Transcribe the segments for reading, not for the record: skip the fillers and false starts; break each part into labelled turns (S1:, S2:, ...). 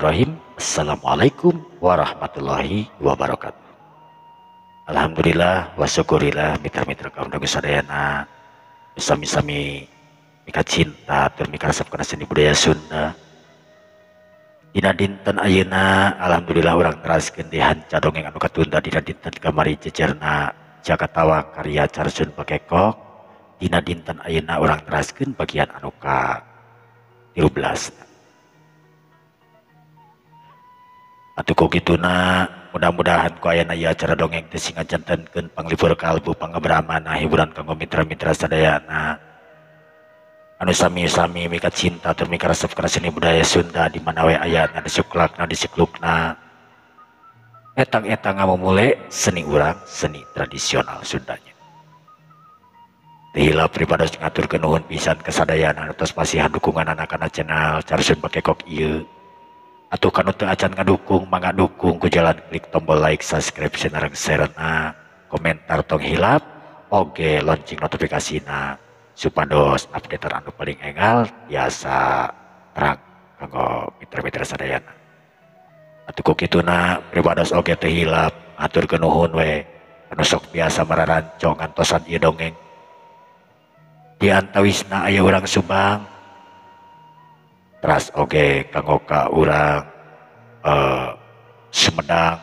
S1: Bismillahirrahmanirrahim. Assalamualaikum warahmatullahi wabarakatuh. Alhamdulillah wa syukurillah mitra-mitra kaum dongeng sadayana sami-sami mika cinta tur mika resep kana seni budaya Sunda. Dina dinten ayeuna alhamdulillah urang teraskeun di hanca dongeng anu katunda dina dinten kamari jejerna Jakatawa karya Carsun Pakekok. Dina dinten ayeuna urang teraskeun bagian anu ka 13. Atuh gituna mudah-mudahan ku ayana ieu acara dongeng teh sing ngajantenkeun panglipur kalbu pangabramana hiburan kanggo mitra-mitra sadayana anu sami-sami mika cinta tur mika resep kana seni budaya Sunda di mana we ayana disuklakna disiklukna etang-etang ngamumule seni urang seni tradisional Sundanya. Tihila pribados ngaturkeun nuhun pisan kasadayana atas pasihan dukungan anak-anak channel Carsun Pakekok ieu. Atau kanu teu acan ngadukung mangga dukung ku jalan klik tombol like, subscribe, sareng share-na, komentar tong hilap oge lonceng notifikasina supados update anu paling enggal biasa terang kanggo mitra-mitra sadayana. Atuh ku kituna pribados oge teu hilap aturkeun nuhun we anu sok biasa mararancong ngantosan ieu dongeng. Di antawisna aya urang Subang teras oge kanggo ka urang Sumedang,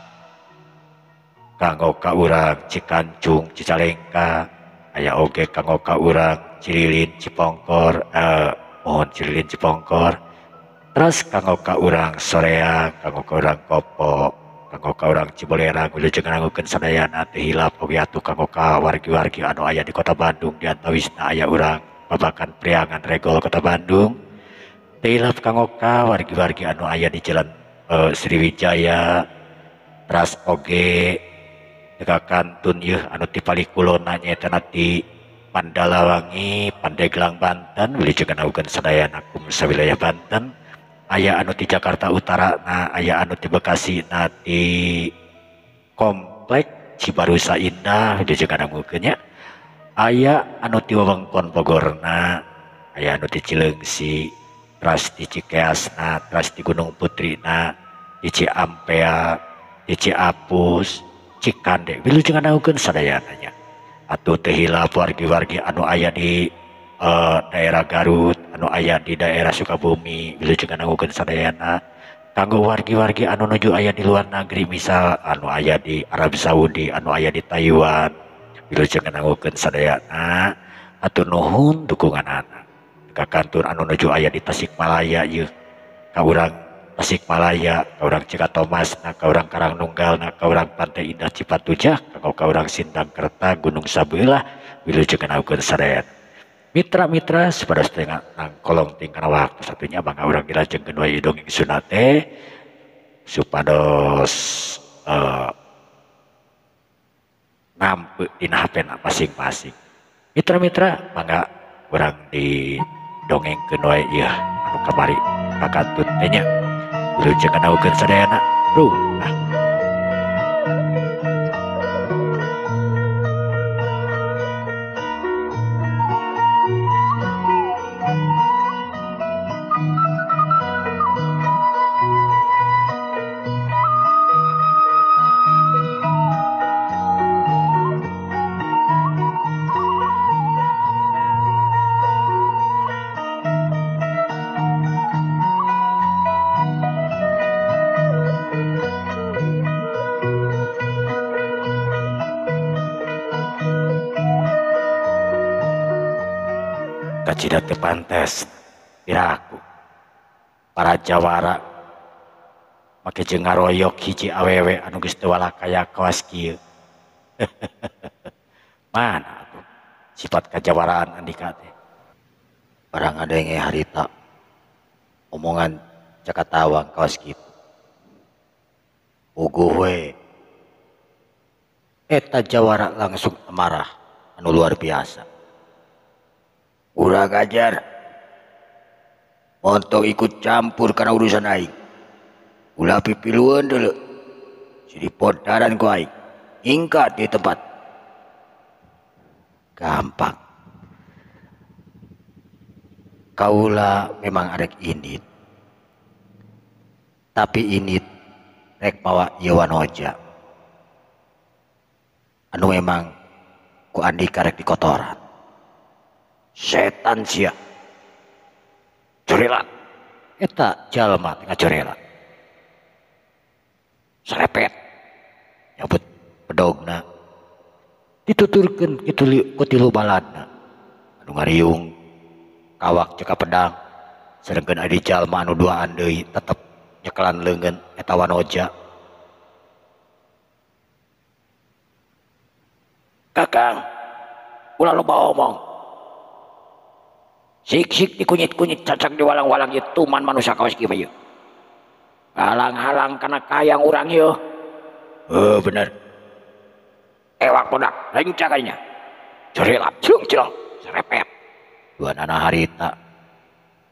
S1: kanggo ka urang Cikancung Cicalengka, aya oge kanggo ka urang Cililin Cipongkor, mohon Cililin Cipongkor, teras kanggo ka urang Soreang, kanggo ka urang Kopo, kanggo ka urang Cibolera, wilujeng nganggukeun sadayana teu hilap oge atuh kanggo ka wargi-wargi anu aya di Kota Bandung di antawisna aya urang Babakan Priangan Regol Kota Bandung. Tilap kanggo ka wargi-wargi anu aya di Jalan Sriwijaya, teras oge dekakantun yeuh anu ti palikulona nyaeta di Mandalawangi, Pandeglang Banten, wilujeng nganggukeun sadayana kum sawilayah Banten. Aya anu ti Jakarta Utara, nah aya anu ti Bekasi, nah di Komplek Cibarusa Indah wilujeng nganggukeun nya. Aya anu ti wewengkon Bogorna, aya anu ti Cileungsi, teras di Cikeasna, teras di Gunung Putrina, di Ciampea, di Ciapus, Cikande, wilujeng nganggukeun sadayananya. Atuh teu hilap wargi-wargi anu aya di daerah Garut, anu aya di daerah Sukabumi, wilujeng nganggukeun sadayana. Kanggo wargi-wargi anu nuju aya di luar negeri, misal anu aya di Arab Saudi, anu aya di Taiwan, wilujeng nganggukeun sadayana. Atuh nuhun dukunganana. Kakantur anu nuju aya di Tasikmalaya yeuh ka urang Tasikmalaya, ka urang Cikatomasna, ka urang Karangnunggalna, ka urang Pantai Indah Cipatujah, ka urang Sindangkerta, Gunung Sabeulah, wilujeng nganggukeun sadayana. Mitra-mitra supados teu nang kolong ting kana waktu satunya mangga urang dilajengkeun wae dongeng Sunda teh supados nampeu dina hapena masing-masing. Mitra-mitra mangga urang di dongengkeun wae ieu anu kamari kakantun teh nya wilujeng nganggukeun sadayana rumah. Kacida teu pantes piraku para jawara make jeung ngaroyok hiji awewe anu geus teu walakaya kawas kieu. Mana atuh sifat kajawaraan andika teh? Barang ngadenge harita omongan Jakatawang kawas kitu. Puguh we eta jawara langsung amarah anu luar biasa. Urang ajar montong ikut campur karena urusan aing. Ulah pipiluan dulu jadi pondaran ku aing ingkat di tempat gampang. Kaula memang arek indit Tapi ini rek bawa Yewanoja anu memang ku Andika rek di kotoran setan sia jorelan eta jalma tengah jorelan serepet nyabut pedogna dituturkeun ku tilu baladna anu ngariung kawak ceka pedang sedangkan adi jalma anu duaan deui tetep nyekelan leungeun eta Wanoja. Kakang ulah loba omong sik-sik dikunyit-kunyit cacak di walang-walang ieu tuman manusia kawas kieu ieu halang-halang kana kayang urang ieu. Bener ewak bodak lain caganya jorelap cung serepet dua nana harita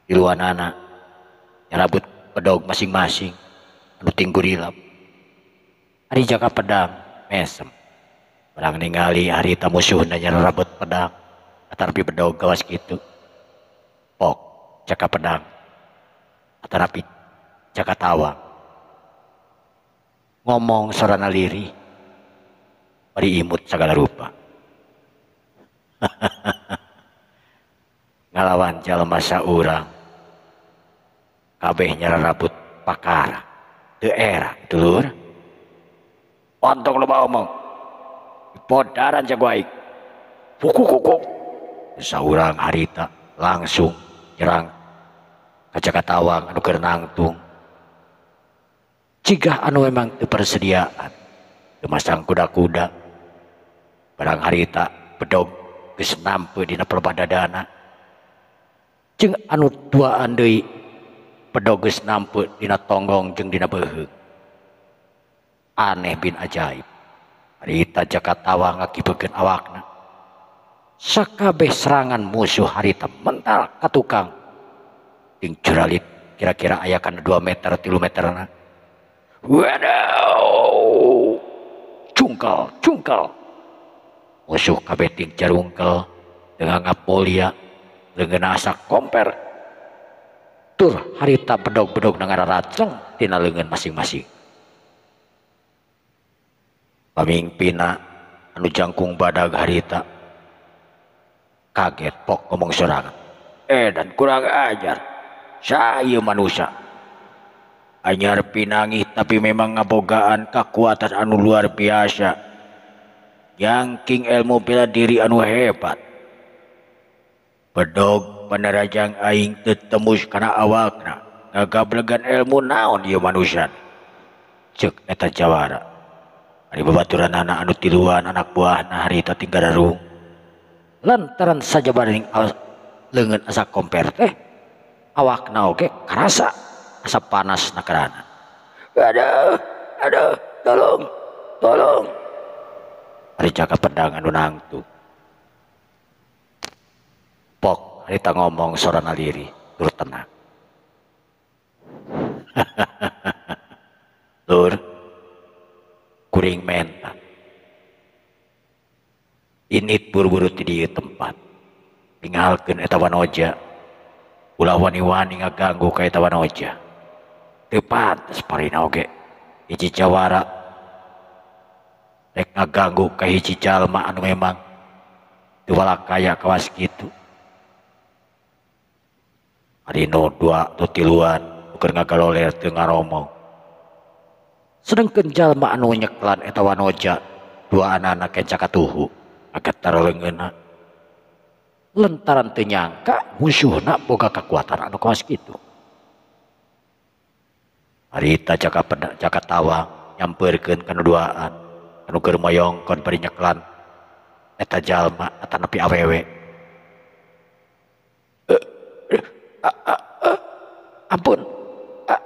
S1: tiluanana nyarabut pedog masing-masing anu tinggurilap ari jaga pedang mesem barang ningali harita musuhna nyarabut pedang atarapi pedog gawas kitu pok jaga pedang atarapi jaga tawa ngomong sorana liri bari imut segala rupa ngalawan jalma saurang kabeh nyarabut pakara teu era itu lur ontong loba omong podaran jago aing kukuk saurang harita langsung nyerang ka tawang anu keur nangtung cigah anu memang teu persediaan teu masang kuda-kuda barang harita bedog geus nampe dina pelebadadana jeung anu duaan deui pedog geus nampe dina tonggong jeung dina beuheung aneh bin ajaib harita jakatawa ngakibekeun awakna sakabeh serangan musuh harita mental ka tukang jeung juralit kira-kira aya kana 2 meter 3 meterna wadaw cungkal musuh kabeh ting jarungkel dengan ngapolia leungeunna asa komper tur harita bedog-bedog nangararaceng tina leungeun masing-masing pamingpina anu jangkung badag harita kaget pok ngomong sorangan dan kurang ajar saya manusia anyar pinangih tapi memang ngabogaan kekuatan anu luar biasa yangking ilmu bela diri anu hebat bedog panerajang aing tetembus kana awakna ngagablegan ilmu naon ieu manusia ceuk eta jawara ari babaturan anak anu tiluan anak buahna harita tinggararung lantaran saja baring leungeun asa komper teh awakna oge karasa asa panas nakarana aduh tolong ari jaga pedang anu nangtung pok harita ngomong sorana liri tur tenang lur kuring menta ini buru-buru ti dieu tempat tinggalkeun eta Wanoja ulah wani-wani ngaganggu ka eta Wanoja teu pantes parina oge hiji jawara rek ngaganggu ka hiji jalma anu memang teu walakaya kawas kitu ari nu dua tu tiluan keur ngagaloler teu ngaromong sedengkeun jalma anu nyeklan eta Wanoja dua anak kenca katuhu agetar leungeunna lantaran teu nyangka musuhna boga kekuatan anu kawas kitu harita jaka tawa nyampeurkeun kana duaan anu keur moyongkon bari nyeklan eta jalma atanapi awewe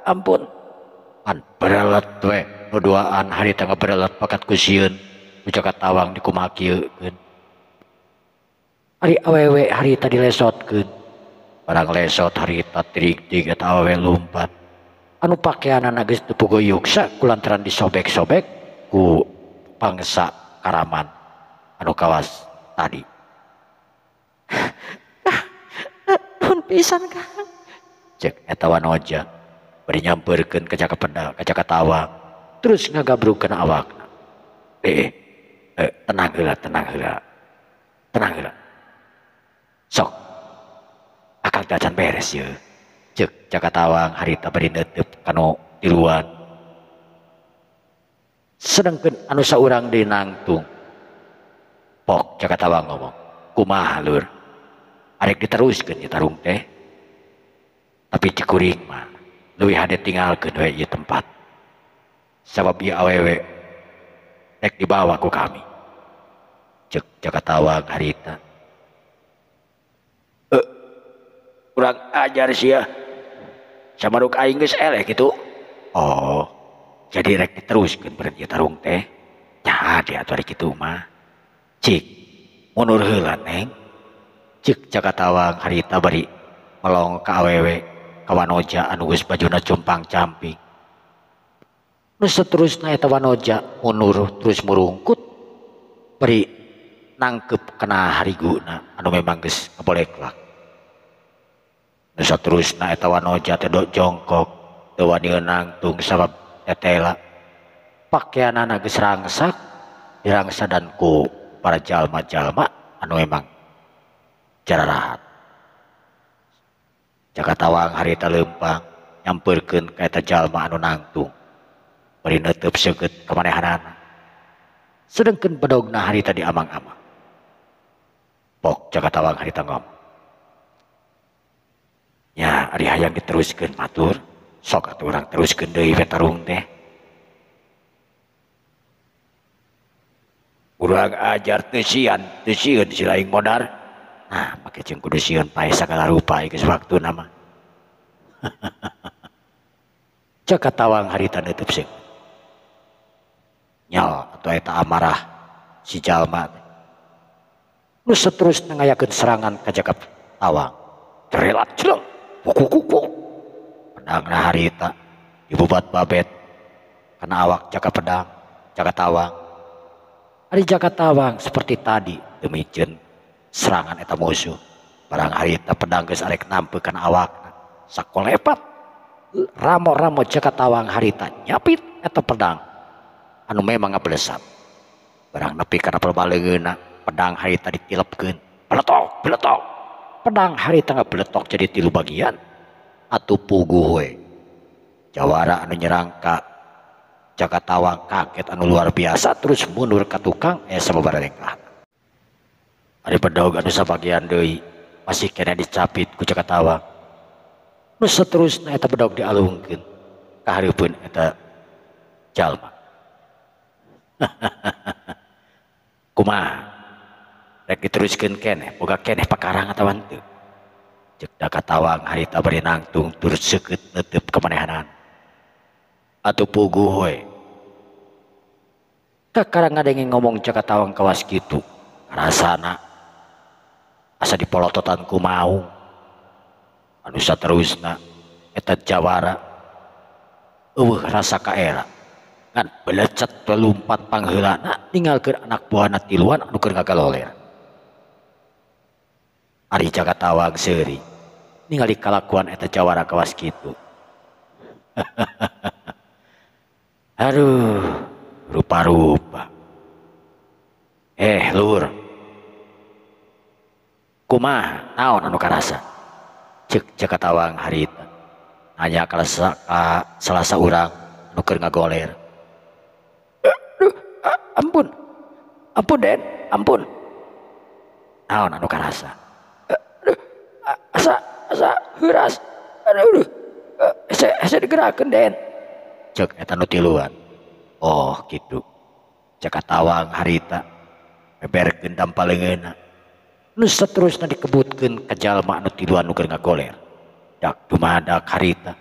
S1: ampun an berelet we nu duaan harita ngaberelet pakat ku sieun nu jaka tawang dikumakieun ari awewe harita dilesotkeun barang lesot harita trig-trig eta awewe lumpat anu pakeanana geus teu pugoyuksa kulantaran disobek-sobek ku pangsa karaman anu kawas tadi pun pisan Kang cek eta Wanoja bari nyamperkeun ka Jaka Pedang ka Jaka Tawang terus ngagabrukeun awakna. Tenang heula, tenang heula, tenang heula, sok akal teh acan beres ye, ceuk Jaka Tawang harita bari neuteup kanu tiluan. Sedengkeun anu saurang deui nangtung. Pok Jaka Tawang ngomong, kumaha lur, arek diteruskeun ieu tarung teh, tapi cikuring mah leuwih hade tinggalkeun we ieu tempat, sabab ieu awewe rek dibawa ku kami, ceuk Jaka Tawang harita. Kurang ajar sia, samanuk aing geus eleh kitu. Oh, jadi rek diteruskeun beureun ieu tarung teh, jadi atuh ari kitu mah. Cik, mundur heula neng, ceuk Jaka Tawang harita bari melong ka awewe ka wanoja anu geus bajuna compang camping. Nu saterusna eta wanoja mundur terus murungkut bari nangkep kana hariguna anu memang geus kaboleklak. Nu saterusna eta wanoja teh jongkok teu wani nangtung sabab tetela pakaianana geus rangsak dirangsadan ku para jalma-jalma anu memang jararahat. Jaka Tawang harita leumpang nyamperkeun ka eta jalma anu nangtung bari neuteub seukeut kamanehanana. Sedengkeun bedogna harita diamang-amang. Pok Jaka Tawang harita ngomong, nya ari hayang diteruskeun matur, sok atuh urang teruskeun deui we tarung teh. Urang ajar teu sieun si laing modar. Nah, make jeung kudu sieun pae sagala rupa geus waktuna mah. Jaka Tawang harita neuteub seukeut. Nyal atuh eta amarah si jalma teh. Nu saterusna ngayakeun serangan ka Jaka Tawang. Trelat jeleng, kukuk. Pedangna harita dibubat babet kana awak Jaka Tawang. Ari Jaka Tawang seperti tadi demikian serangan eta musuh. Barang harita pedang geus arek nampe kana awakna. Sakolepat ramo-ramo Jaka Tawang harita nyapit eta pedang anu memang ngablesat. Barang nepi kana pabaleungeunna pedang harita ditilepkeun. Beletok. Pedang harita ngabeletok jadi 3 bagian. Atuh puguh we. Jawara anu nyerang ka Jaka Tawang kaget anu luar biasa terus mundur ka tukang sababarengkah. Ari pedog anu sabagian deui masih kena dicapit ku Jaka Tawang. Nu saterusna eta bedog dialungkeun ka hareupeun eta jalma. Kumaha? Rek diteruskeun keneh, boga keneh pakarang atawa henteu? Ceuk Jaka Tawang harita bari nangtung tur seukeut neuteub kamanehanan. Atuh puguh we. Kakarang ngadenge ngomong Jaka Tawang kawas kitu, rasana asa dipolototan ku maung. Anu saterusna eta jawara eueuh rasa kaera ngan belecet pelumpat pangheulana ninggalkeun anak buahna tiluan anu keur ngagaloler. Ari Jaka Tawang seuri ningali kalakuan eta jawara kawas kitu. Aduh, rupa-rupa. Lur, kumaha naon anu karasa? Ceuk Jaka Tawang harita nanya ka salah saurang anu keur ngagoler. Ampun Den, ampun. Naon anu karasa? Asa heuras. Aduh, asa digerakeun Den. Ceuk eta nu tiluan. Oh kitu. Jaka Tawang harita beberkeun dampaleungeunna. Nu saterusna dikebutkeun ka jalma anu tiluan nu keur ngagoler. Dak dumadak harita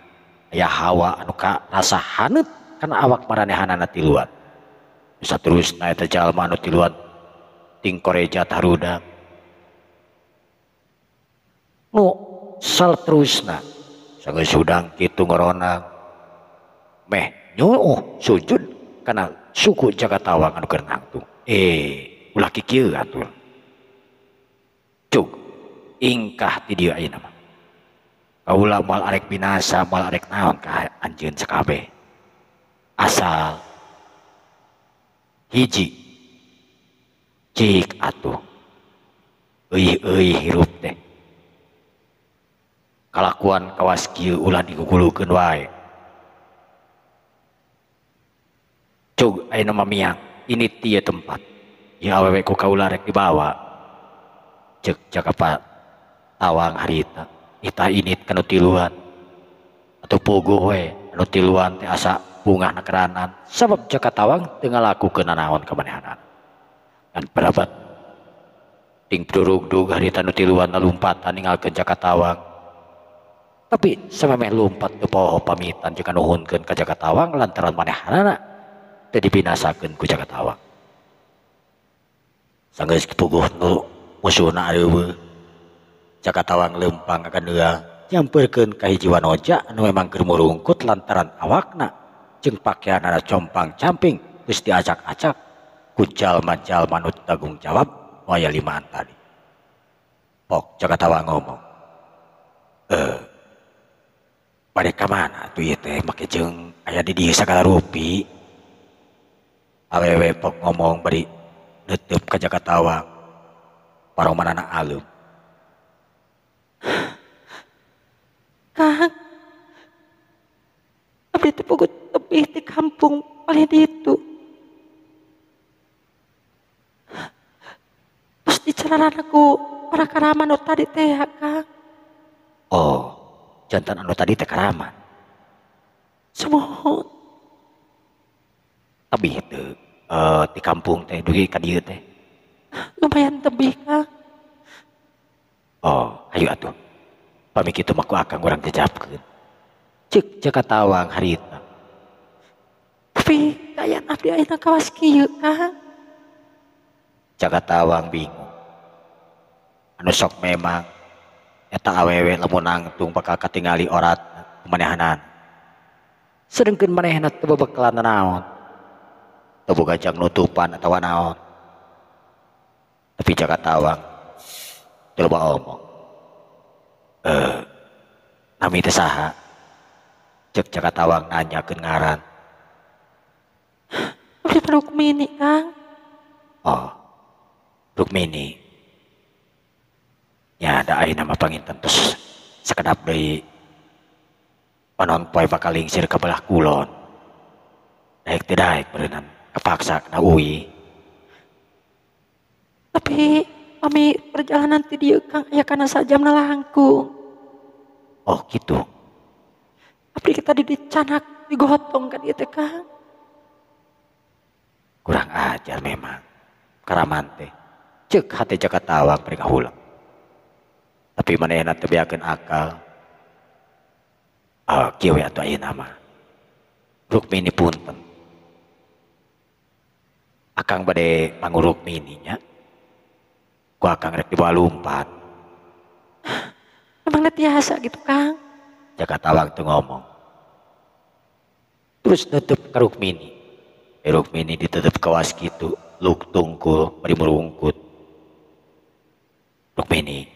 S1: aya hawa anu rasa haneut kana awak maranehanana tiluan. Nu saterusna eta jalma anu tiluan tingkoreja tarudak. Nu saterusna sageus hudang kitu ngoronang meh nyuuh sujud kana suku Jaka Tawang anu keur nangtung. Ulah kikieu atur. Cuk, ingkah ti dieu ayeuna mah. kaula moal arek binasa moal arek naon ka anjeun sakabeh asal hiji cik atuh euy hirup teh kalakuan kawas kieu ulah digugulukeun wae cug ayeuna mamiang ini tieu tempat ya awewe ku kaula rek dibawa cek Jakapa tawang harita ita init kanu tiluan atau pogo we anu tiluan teh asa bunga nakeranan sabab Jakatawang teu ngalakukeun nanaon ka manehanana dan perabat ting durug-dug harita nu tiluan nalumpatan ninggalkeun Jakatawang tapi samemeh lumpat teu poho pamitan jeung nuhunkeun ka Jakatawang lantaran manehanana teu dibinasakeun ku Jakatawang sanggeus puguh nu musuhna areueuh Jakatawang lempang akan deua nyamperkeun ka hiji wanoja anu memang keur murungkut lantaran awakna jeung pakaianna compang camping geus diacak-acak ku jalma-jalma nu tanggung jawab waya limaan tadi. Pok Jakatawang ngomong, bade ka mana atuh ieu teh make jeung aya di dieu sagala rupi. Awewe pok ngomong bari neuteup ka Jakatawang. Paromanana alem.
S2: Kang, abdi teh puguh tebih di kampung paling ditu. Terus dicararan aku para karaman nu tadi teh ya Kang.
S1: Oh, jantan anu tadi teh karaman.
S2: Semohon.
S1: Tebih teu di kampung teh dugi ka dieu teh.
S2: Lumayan tebih Kang.
S1: Oh, ayo atuh. Pami kitu mah ku akang urang jejabkeun. Ceuk Jakatawang harita.
S2: Tapi kayan abdi ayeuna kawas kieu Kang.
S1: Jakatawang bingung. Anu sok memang eta awewe lamun nangtung bakal katingali orat manehanan. Sedengkeun manehna teu babekalan naon. Teu boga jang nutupan atawa naon. Tapi Jakatawang teu loba omong. Nami teh saha? Cek Jakatawang nanyakeun ngaran.
S2: Abdi Rukmini Kang.
S1: Oh, Rukmini. Ya ada ayeuna mah panginten tos sakedap deui panon poe bakal lingsir ka belah kulon. Daek teu daek beureunan kapaksa kana uwi.
S2: Tapi kami perjalanan ti dieu Kang aya kana sajam langkung.
S1: Oh gitu.
S2: Abdi kita dicanak digotong ka dieu teh Kang.
S1: Kurang ajar memang. Karaman teh. Ceuk hate Jakatawang bari kahulang. Tapi manehna teu beakeun akal. Kieu we atuh ayeuna mah. Rukmini punten. Akang bade mangurukmini nya. Ku akang rek dibawa lumpat.
S2: Emang tiasa gitu Kang.
S1: Jakatawang tuh ngomong. Terus nutup ka Rukmini. Rukmini ditutup kawas gitu. Luk tungkul bari merungkut. Rukmini.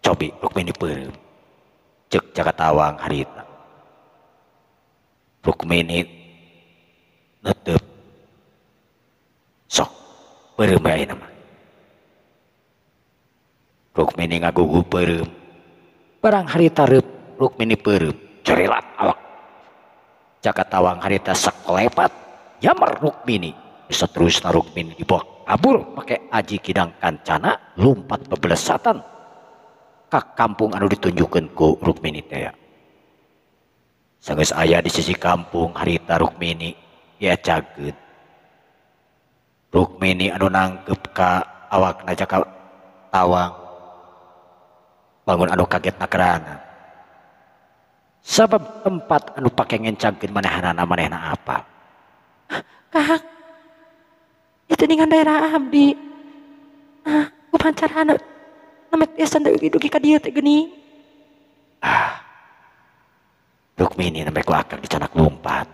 S1: Cobi Rukmini peureum. Cek Jakatawang harita. Rukmini nutup. Sok peureum bae ayeuna mah. Rukmini ngagugu peureum. Barang harita reup Rukmini peureum. Corelat awak. Jakatawang harita saklepat. Yamar Rukmini. Bisa terus na Rukmini dibawa kabur pakai aji kidang kancana lumpat bebelesatan ka kampung anu ditunjukkeun ku Rukmini teh. Sanggeus aya di sisi kampung harita Rukmini ya cageut. Rukmini anu nangkep ka awakna Jakatawang bangun anu kaget nakerana. Sabab tempat anu pake ngencangkeun manehanana manehna apa?
S2: Kang. Itu dengan daerah abdi. Nah, kupancarana namet tiasa dugi ka dieu teh geuning.
S1: Rukmini nembe ku akang dicanak lumpat.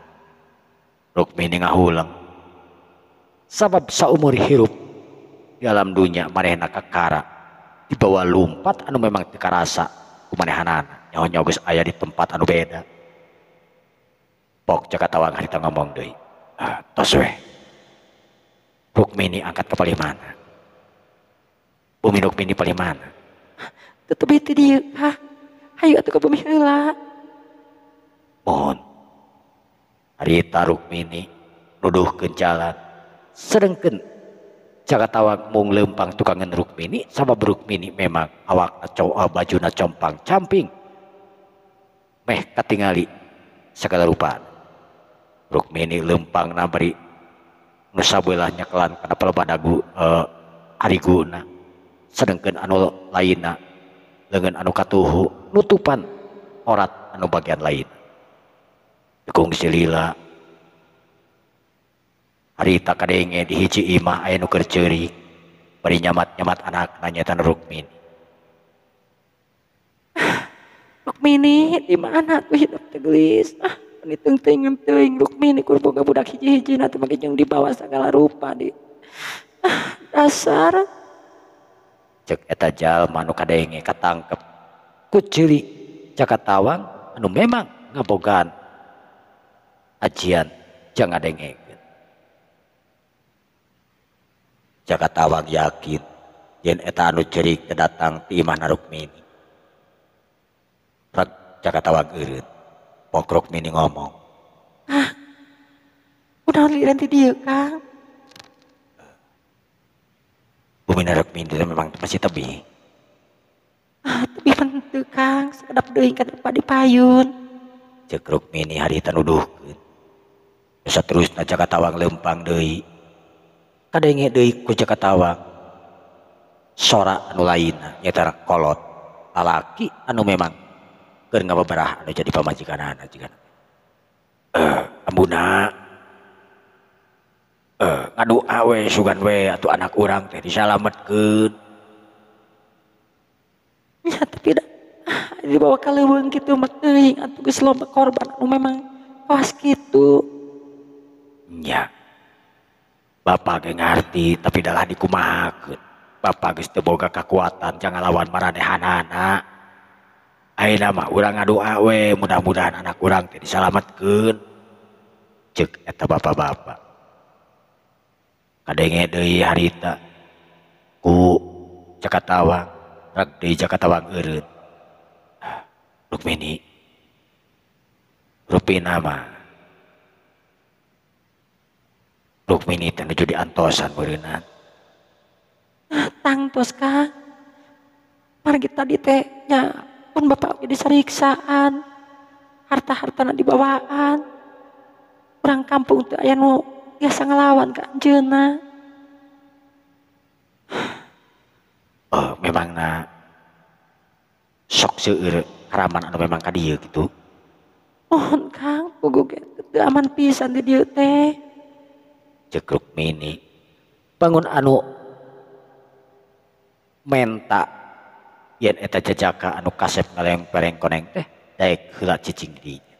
S1: Rukmini ngahulang. Sabab saumur hirup di alam dunia manehna kakara dibawa lumpat anu memang teu karasa kumanehanana nyaho geus aya di tempat anu beda. Pok Jakatawang harita ngomong deui, tos we Rukmini angkat ke palimana, bumi Rukmini palimana.
S2: Tetep itu dia kah, hayu atuh ke bumi heula.
S1: Mohon harita Rukmini nuduhkeun jalan sedengkeun Jakatawang mung lempang tukangan Rukmini sabab Rukmini memang awakna bajuna compang camping meh katingali segala rupa. Rukmini lempang nabari nusabelah nyekelan kana pelebah dagu hariguna sedengkeun anu lainna leungeun anu katuhu nutupan orat anu bagian lain. Kung silila harita kadenge di hiji imah aya nu keur ceurik bari nyamat-nyamat anakna nyaeta Rukmini.
S2: Rukmini di mana tuh hidup teh geus? Ini teuing Rukmini kur boga budak hiji-hijina teh make jeung dibawa segala rupa di. Dasar
S1: Cek eta jalma nu kadenge katangkep ku ceulik Jakatawang anu memang ngabogaan ajian jang ngadengekeun. Jakatawang yakin yen eta anu ceurik datang ti imahna Rukmini. Rek Jakatawang eureun. Pok Rukmini ngomong,
S2: udah liran ti dieu Kang.
S1: bumi Rukmini memang masih tebih.
S2: Tapi pentu Kang, sekedap deui ka tempat dipayun.
S1: Cek Rukmini harita nuduhkeun. Saterusna Jakatawang lempang deui. Kadenge deui ku Jakatawang sora anu lainna nyaeta kolot lalaki anu memang keur ngababarah anu jadi pamajikanana jigana. Ambuna ngadua we sugan we atuh anak urang teh disalametkeun.
S2: Ya tapi dah dibawa ka leuweung kitu mah teuing atuh geus loba korban anu memang kawas kitu.
S1: Nya. Bapak ge ngarti tapi dalah dikumahakeun. Bapak geus teu boga kakuatan jang ngalawan maranehanana. Ayeuna mah urang ngadua we mudah-mudahan anak urang teh disalametkeun. Ceuk eta bapak-bapak. Kadenge deui harita ku Jakatawang rek deui Jakatawang eureun. Rukmini rupina mah Rukmini teh nuju diantosan beureunan.
S2: Tangtos Kang. Margi tadi teh nya pun bapak ge disariksaan. Harta-hartana dibawaan. Urang kampung teh aya nu biasa ngelawan ka anjeunna.
S1: Memangna sok seueur haraman anu memang ka dieu gitu.
S2: Mohon Kang, puguh ge teu aman pisan di dieu teh.
S1: Cek Rukmini bangun anu menta yen eta jajaka anu kasep ngaleng-pereng koneng teh daek heula cicing di dinya.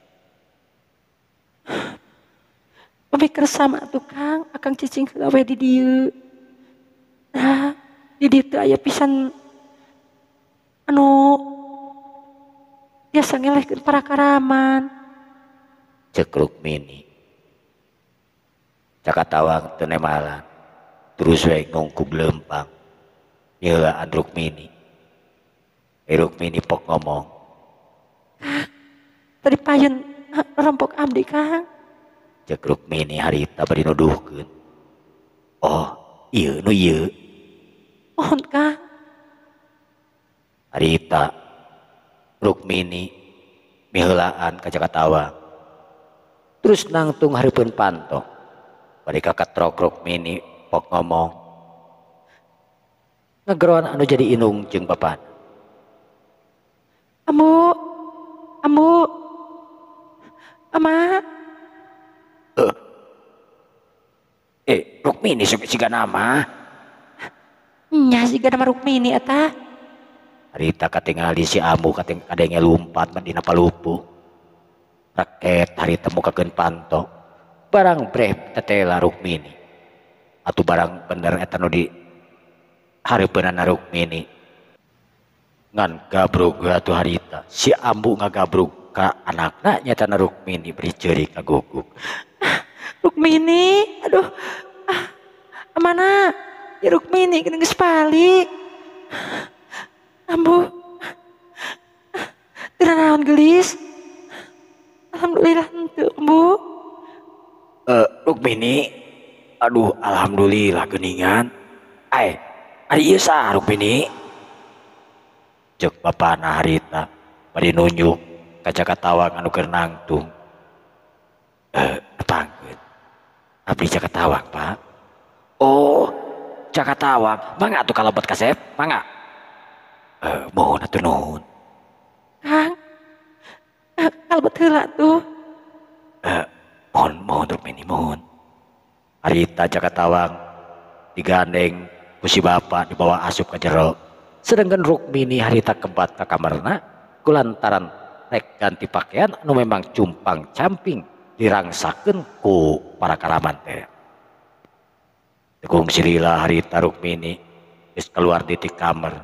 S2: Pamikir sama tuh Kang, akang cicing heula we di dieu. Nah, di dieu teh aya pisan anu biasa ngelehkeun para karaman.
S1: Cek Rukmini Jakatawang teu nemalan terus we ngongkub lempang nyeulaan Rukmini. Rukmini pok ngomong,
S2: Tadi payun rompok abdi Kang.
S1: cek Rukmini harita bari nuduhkeun. Oh ieu nu ieu.
S2: Mohon Kang.
S1: Harita Rukmini miheulaan ka Jakatawang terus nangtung hareupeun panto bari kakatrok Rukmini pok ngomong ngageroan anu jadi inung jeung bapan.
S2: Ambu, Ama.
S1: Rukmini siga nama.
S2: Nya siga nama Rukmini eta.
S1: Harita katingali si Amu kadenge lumpat dina palupu. Raket harita mukakeun panto. Barang brep tetela Rukmini. Atuh barang bener eta nu di hareupeunana Rukmini. ngan gabrug atuh harita si ambu ngagabrug ka anakna nyata Rukmini beri ceuri ka guguk.
S2: Rukmini, aduh, amana ya Rukmini gini geus balik. Ambu, teu naon geulis. Alhamdulillah henteu ambu.
S1: Rukmini, aduh alhamdulillah geuningan. Ari ieu saha Rukmini? Cek bapana harita bari nunjuk ka Jakatawang anu keur nangtung. Nepangkeun. Abdi Jakatawang, Pak. Oh, Jakatawang. Mangga atuh kalebet kasep, mangga. Mohon atuh nuhun.
S2: Kang, kalebet heula tuh.
S1: Mohon Rukmini, mohon. Harita Jakatawang digandeng ku si bapa dibawa asup ka jero. Sedangkan Rukmini harita kebat ka kamarna kulantaran rek ganti pakaian anu memang cumpang camping dirangsakeun ku para karaman teh. Tekung silila harita Rukmini geus keluar di ti kamar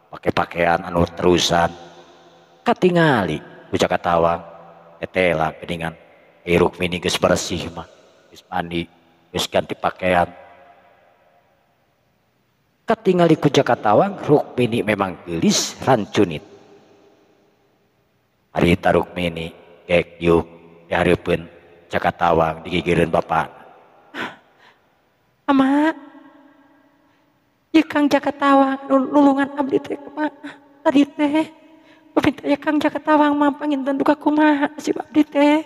S1: pake pakaian anu terusan katingali ku Jakatawang etela geuningan Rukmini geus bersih mah geus mandi geus ganti pakaian. Katingali ku Jakatawang Rukmini memang geulis rancunit. Harita Rukmini kek yuk dihareupeun Jakatawang digigireun bapana.
S2: Ama, ya Kang Jakatawang nulungan abdi teh kumaha tadi teh. Paminta ya Kang Jakatawang mah panginten duka kumaha si abdi teh.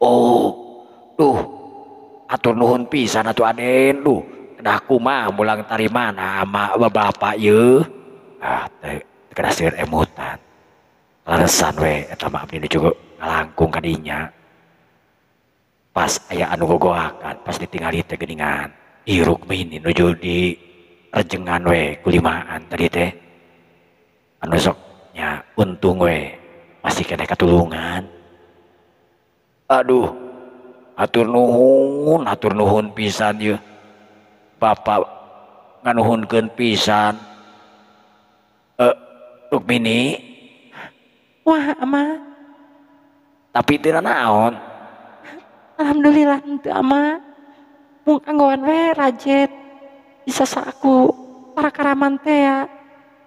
S1: Oh, duh, atur nuhun pisan atuh Aden, duh. Kedah kumaha mulang tarimana ama bapak ye. Teh kedah seueur emutan. Laresan we eta mah abdi juga ngalangkung ka dinya. Pas aya anu gogoakan, pas ditinggali teh geuningan. Ieu Rukmini nuju di rejengan we kulimaan tadi teh. Anu sok nya untung we masih keneh katulungan. Aduh, atur nuhun pisan ye. Bapak nganuhunkeun pisan. Rukmini.
S2: Wah, ama.
S1: Tapi teu naon.
S2: Alhamdulillah henteu ama. Mung anggoan we rajet. Bisa saku para karaman teh ya.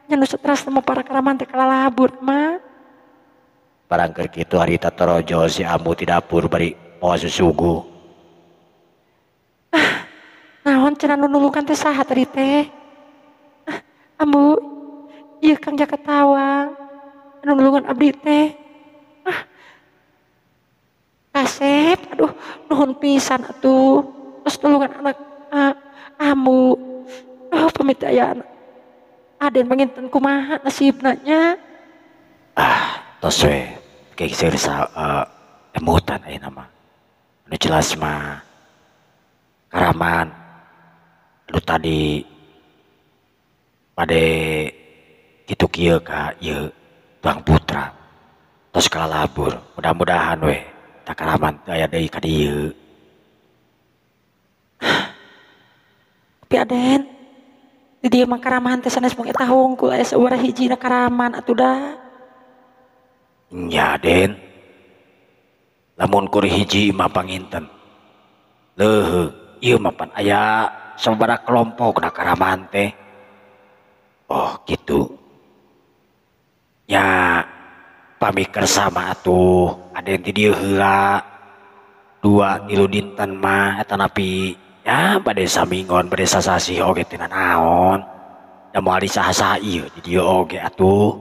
S2: Nya nu stres sama para karaman teh kalalabur ama.
S1: Barangkali kitu harita torojo si ambu ti dapur bari moal susugu.
S2: Naon cenah nu nulungan teh saha tadi teh? Ambu, ieu Kang Jakatawang anu nulungan abdi teh. Kasep, aduh nuhun pisan atuh. Terus nulungan anak ambu. Pamitayaan Aden panginten kumaha nasibna nya.
S1: Tos we kayak seueur emutan ayeuna mah. Anu jelas mah karaman anu tadi pade kitu kieu ka ieu Tuang Putra tos kalalabur. Mudah-mudahan we tak karaman teu aya deui ka dieu.
S2: Tapi Aden, di dieu mah karamahan teh sanes mung eta hungkul aya sabaraha hijina karaman atuh dah.
S1: Nya Den. Lamun kur hiji mah panginten. Leuheung, ieu mah pan aya sabaraha kelompok na karaman teh. Oh, gitu. Ya pamikir sama atuh Aden ti dieu heula. 2 tilu dinten mah eta napi ya bade samingon bade sasasi oge teu naon. Da moal disaha-saha ieu di dieu oge atuh.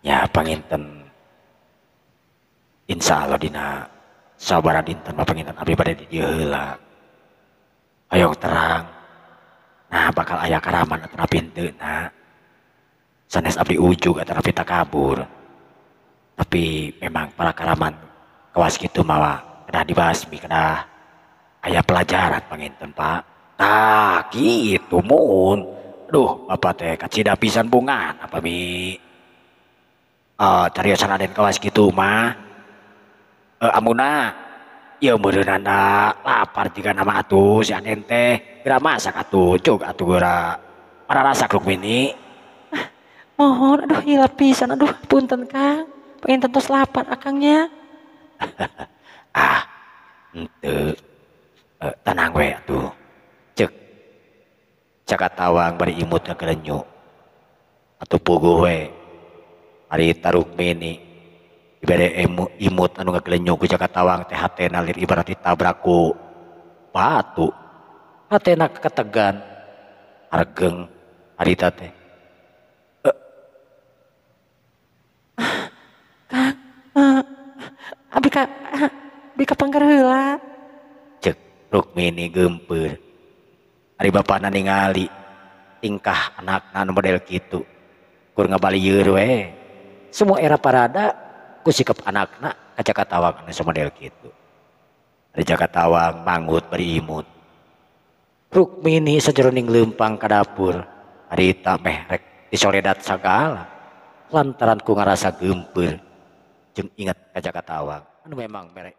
S1: Ya panginten insya Allah dina sabaraha dinten mah panginten abdi bade di dieu heula. Hayong terang. Nah bakal aya karaman atau napi henteuna. Sanes abdi ujug atau napi takabur. Tapi memang para karaman kawas kitu mah kedah dibasmi, kedah aya pelajaran panginten Pak. Tah kitu mun. Duh bapak teh kacida pisan bungan apa mi. Cariosan Aden kawas kitu mah. Amuna ieu meureunana lapar jiga nama atuh si Aden teh geura masak atuh cuk atuh geura Ada rasa Rukmini.
S2: Mohon, aduh hilap pisan, aduh punten Kang. Pengen tentos lapar akangnya.
S1: Ah, ente tenang we atuh. Cek cakatawang bari imut ngakelenyu. Atuh puguh we. Ari Rukmini ibere imut anu ngakelenyu ku cakatawang teh hatena lir ibarat ditabrak ku batu. Hatena ketegan hargeng harita teh.
S2: Kang, abi ka panggar heula.
S1: Cek Rukmini gempeur. Ari bapana ningali tingkah anakna anu model kitu. Kur ngabalieur we. Semua era parada ku sikap anakna ka Jakatawang anu model kitu. Ari Jakatawang mangut bari imut. Rukmini sajeroning leumpang ka dapur. Harita meh rek disoredat sagala. Lantaran ku ngarasa gempeur jeung inget ka Jakatawang anu memang mere